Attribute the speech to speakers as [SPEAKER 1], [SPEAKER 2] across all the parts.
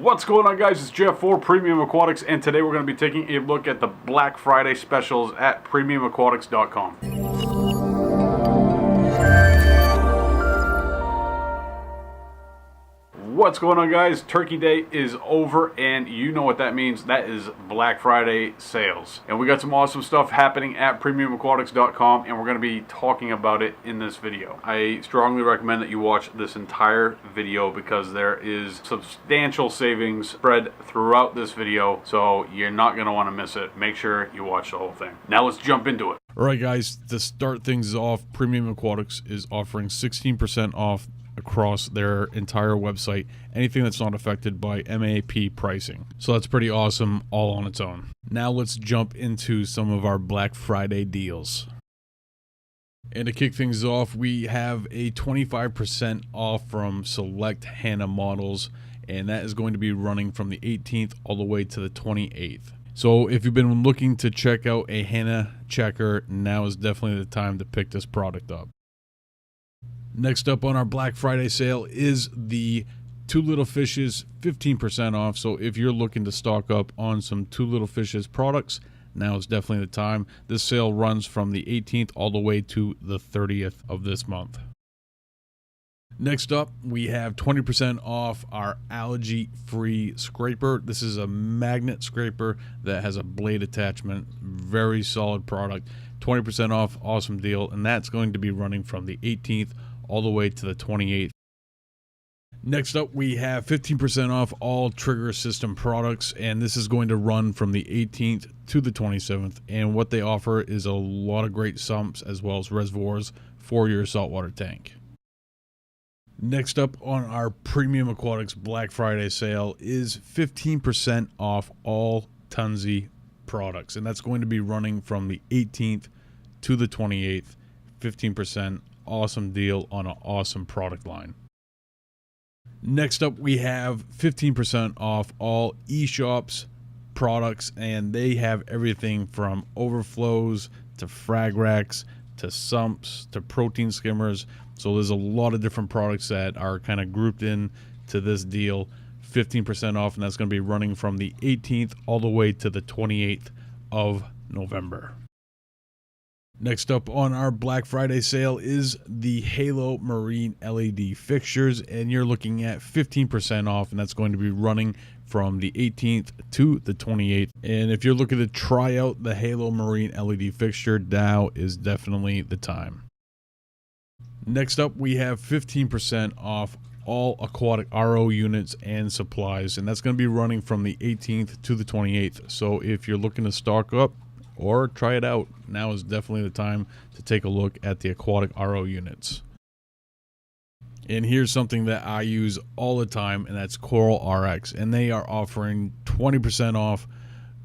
[SPEAKER 1] What's going on, guys? It's Jeff for Premium Aquatics, and today we're going to be taking a look at the Black Friday specials at premiumaquatics.com. What's going on, guys? Turkey Day is over, and you know what that means. That is Black Friday sales. And we got some awesome stuff happening at premiumaquatics.com, and we're going to be talking about it in this video. I strongly recommend that you watch this entire video because there is substantial savings spread throughout this video, so you're not going to want to miss it. Make sure you watch the whole thing. Now let's jump into it.
[SPEAKER 2] Alright guys, to start things off, Premium Aquatics is offering 16% off across their entire website, anything that's not affected by MAP pricing. So that's pretty awesome all on its own. Now let's jump into some of our Black Friday deals. And to kick things off, we have a 25% off from select Hanna models, and that is going to be running from the 18th all the way to the 28th. So if you've been looking to check out a Hanna checker, now is definitely the time to pick this product up. Next up on our Black Friday sale is the Two Little Fishes 15% off. So if you're looking to stock up on some Two Little Fishes products, now is definitely the time. This sale runs from the 18th all the way to the 30th of this month. Next up, we have 20% off our algae-free scraper. This is a magnet scraper that has a blade attachment. Very solid product. 20% off, awesome deal, and that's going to be running from the 18th all the way to the 28th. Next up, we have 15% off all trigger system products, and this is going to run from the 18th to the 27th. And what they offer is a lot of great sumps as well as reservoirs for your saltwater tank. Next up on our Premium Aquatics Black Friday sale is 15% off all Tunze products, and that's going to be running from the 18th to the 28th. 15%, awesome deal on an awesome product line. Next up, we have 15% off all eShops products, and they have everything from overflows to frag racks to sumps to protein skimmers. So there's a lot of different products that are kind of grouped in to this deal. 15% off, and that's going to be running from the 18th all the way to the 28th of November. Next up on our Black Friday sale is the Halo Marine LED fixtures, and you're looking at 15% off, and that's going to be running from the 18th to the 28th. And if you're looking to try out the Halo Marine LED fixture, now is definitely the time. Next up, we have 15% off all Aquatic RO units and supplies, and that's going to be running from the 18th to the 28th. So if you're looking to stock up or try it out, now is definitely the time to take a look at the Aquatic RO units. And here's something that I use all the time, and that's Coral RX, and they are offering 20% off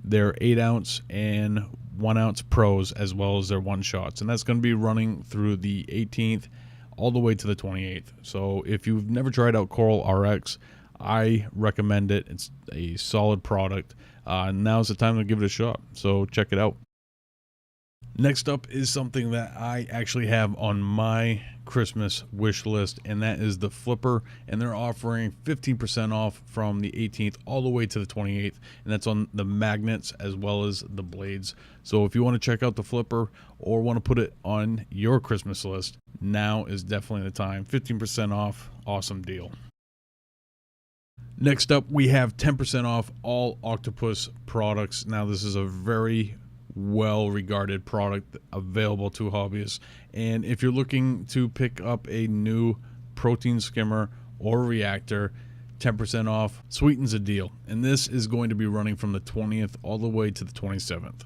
[SPEAKER 2] their 8-ounce and 1-ounce pros as well as their 1-shots, and that's going to be running through the 18th all the way to the 28th. So if you've never tried out Coral RX, I recommend it. It's a solid product. Now's the time to give it a shot, so check it out. Next up is something that I actually have on my Christmas wish list, and that is the flipper, and they're offering 15% off from the 18th all the way to the 28th, and that's on the magnets as well as the blades. So if you want to check out the flipper or want to put it on your Christmas list, now is definitely the time. 15% off, awesome deal. Next up, we have 10% off all octopus products. Now this is a very well-regarded product available to hobbyists, and if you're looking to pick up a new protein skimmer or reactor, 10% off sweetens the deal, and this is going to be running from the 20th all the way to the 27th.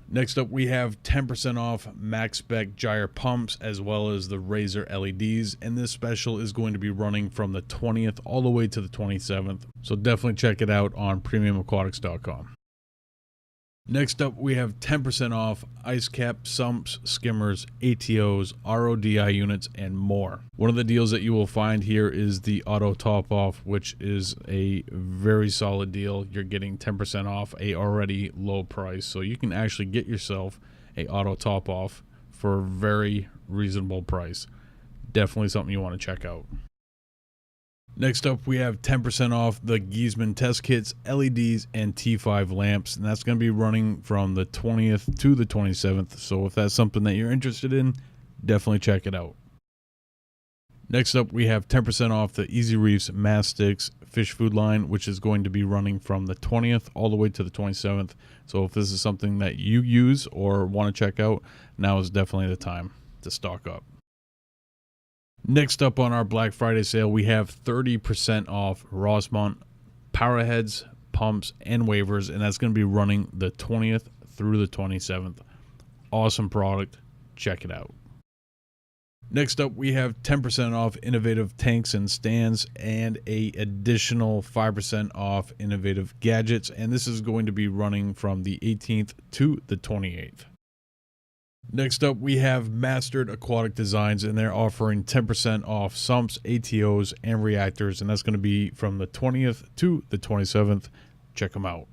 [SPEAKER 2] Next up, we have 10% off max spec gyre pumps as well as the Razor LEDs, and this special is going to be running from the 20th all the way to the 27th, so definitely check it out on premiumaquatics.com. Next up, we have 10% off ice cap, sumps, skimmers, ATOs, RODI units, and more. One of the deals that you will find here is the auto top off, which is a very solid deal. You're getting 10% off a already low price, so you can actually get yourself a auto top off for a very reasonable price. Definitely something you want to check out. Next up, we have 10% off the Giesman test kits, LEDs, and T5 lamps, and that's going to be running from the 20th to the 27th. So if that's something that you're interested in, definitely check it out. Next up, we have 10% off the Easy Reefs Masstick fish food line, which is going to be running from the 20th all the way to the 27th. So if this is something that you use or want to check out, now is definitely the time to stock up. Next up on our Black Friday sale, we have 30% off Rossmont power heads, pumps, and wavers, and that's going to be running the 20th through the 27th. Awesome product. Check it out. Next up, we have 10% off innovative tanks and stands and a additional 5% off innovative gadgets, and this is going to be running from the 18th to the 28th. Next up, we have Mastered Aquatic Designs, and they're offering 10% off Sumps, ATOs, and Reactors, and that's going to be from the 20th to the 27th. Check them out.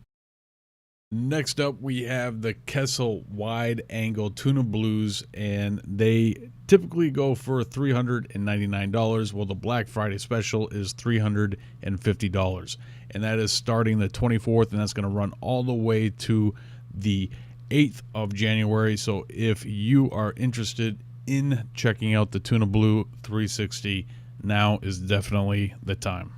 [SPEAKER 2] Next up, we have the Kessil Wide Angle Tuna Blues, and they typically go for $399. Well, the Black Friday special is $350, and that is starting the 24th, and that's going to run all the way to the 8th of January. So if you are interested in checking out the Tuna Blue 360, now is definitely the time.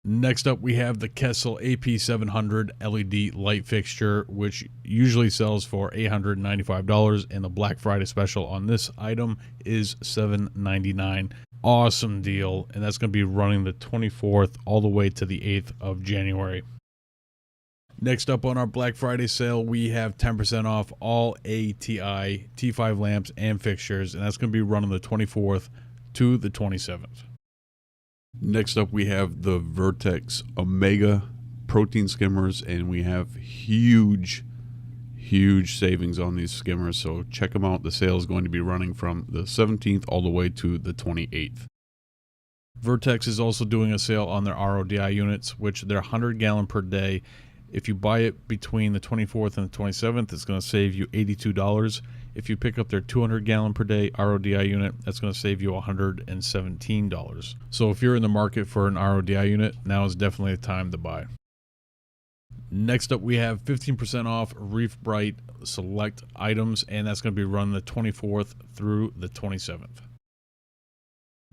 [SPEAKER 2] Next up, we have the Kessil AP700 LED light fixture, which usually sells for $895, and the Black Friday special on this item is $799. Awesome deal, and that's going to be running the 24th all the way to the 8th of January. Next up on our Black Friday sale, we have 10% off all ATI T5 lamps and fixtures, and that's going to be running the 24th to the 27th. Next up, we have the Vertex Omega protein skimmers, and we have huge savings on these skimmers, so check them out. The sale is going to be running from the 17th all the way to the 28th. Vertex is also doing a sale on their RODI units, which they're 100 gallon per day. If you buy it between the 24th and the 27th, it's going to save you $82. If you pick up their 200 gallon per day RODI unit, that's going to save you $117. So if you're in the market for an RODI unit, now is definitely the time to buy. Next up, we have 15% off Reef Bright select items, and that's going to be run the 24th through the 27th.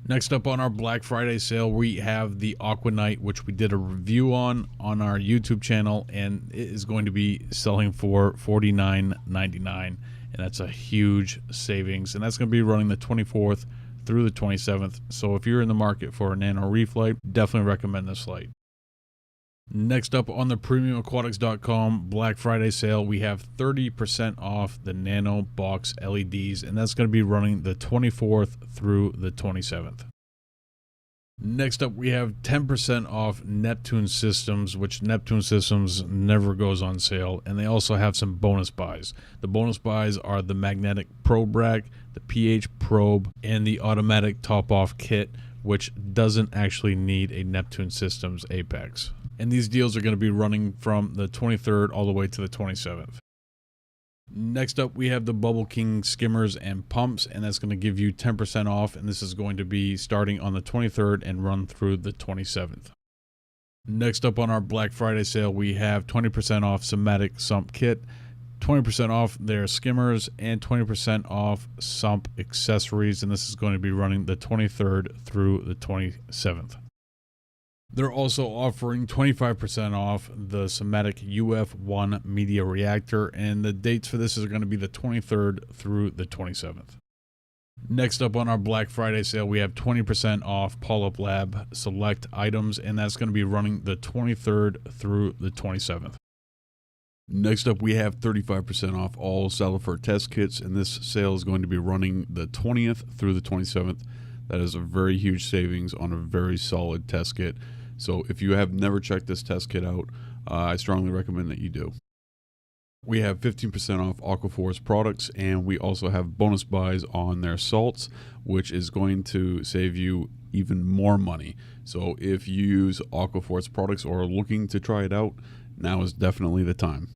[SPEAKER 2] Next up on our Black Friday sale, we have the Aqua Night, which we did a review on our YouTube channel, and it is going to be selling for $49.99, and that's a huge savings, and that's going to be running the 24th through the 27th. So if you're in the market for a Nano Reef light, definitely recommend this light. Next up on the PremiumAquatics.com Black Friday sale, we have 30% off the Nano box LEDs, and that's going to be running the 24th through the 27th. Next up, we have 10% off Neptune systems, which Neptune systems never goes on sale, and they also have some bonus buys. The bonus buys are the magnetic probe rack, the pH probe, and the automatic top-off kit, which doesn't actually need a Neptune systems apex. And these deals are going to be running from the 23rd all the way to the 27th. Next up, we have the Bubble King skimmers and pumps, and that's going to give you 10% off, and this is going to be starting on the 23rd and run through the 27th. Next up on our Black Friday sale, we have 20% off Somatic Sump kit, 20% off their skimmers, and 20% off Sump accessories, and this is going to be running the 23rd through the 27th. They're also offering 25% off the Somatic UF1 Media Reactor, and the dates for this are going to be the 23rd through the 27th. Next up on our Black Friday sale, we have 20% off Polyp Lab select items, and that's going to be running the 23rd through the 27th. Next up, we have 35% off all Salifer test kits, and this sale is going to be running the 20th through the 27th. That is a very huge savings on a very solid test kit. So if you have never checked this test kit out, I strongly recommend that you do. We have 15% off Aquaforce products, and we also have bonus buys on their salts, which is going to save you even more money. So if you use Aquaforce products or are looking to try it out, now is definitely the time.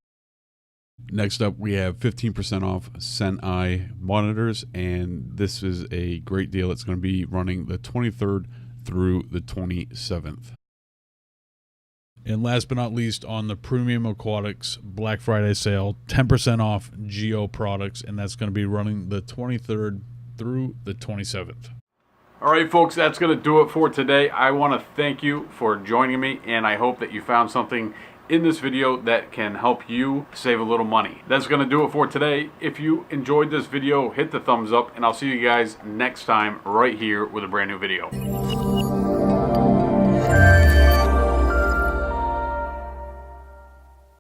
[SPEAKER 2] Next up, we have 15% off Sen'ai monitors, and this is a great deal. It's going to be running the 23rd through the 27th. And last but not least, on the Premium Aquatics Black Friday sale, 10% off Geo products, and that's going to be running the 23rd through the 27th.
[SPEAKER 1] All right, folks, that's going to do it for today. I want to thank you for joining me, and I hope that you found something in this video that can help you save a little money. That's going to do it for today. If you enjoyed this video, hit the thumbs up, and I'll see you guys next time right here with a brand new video.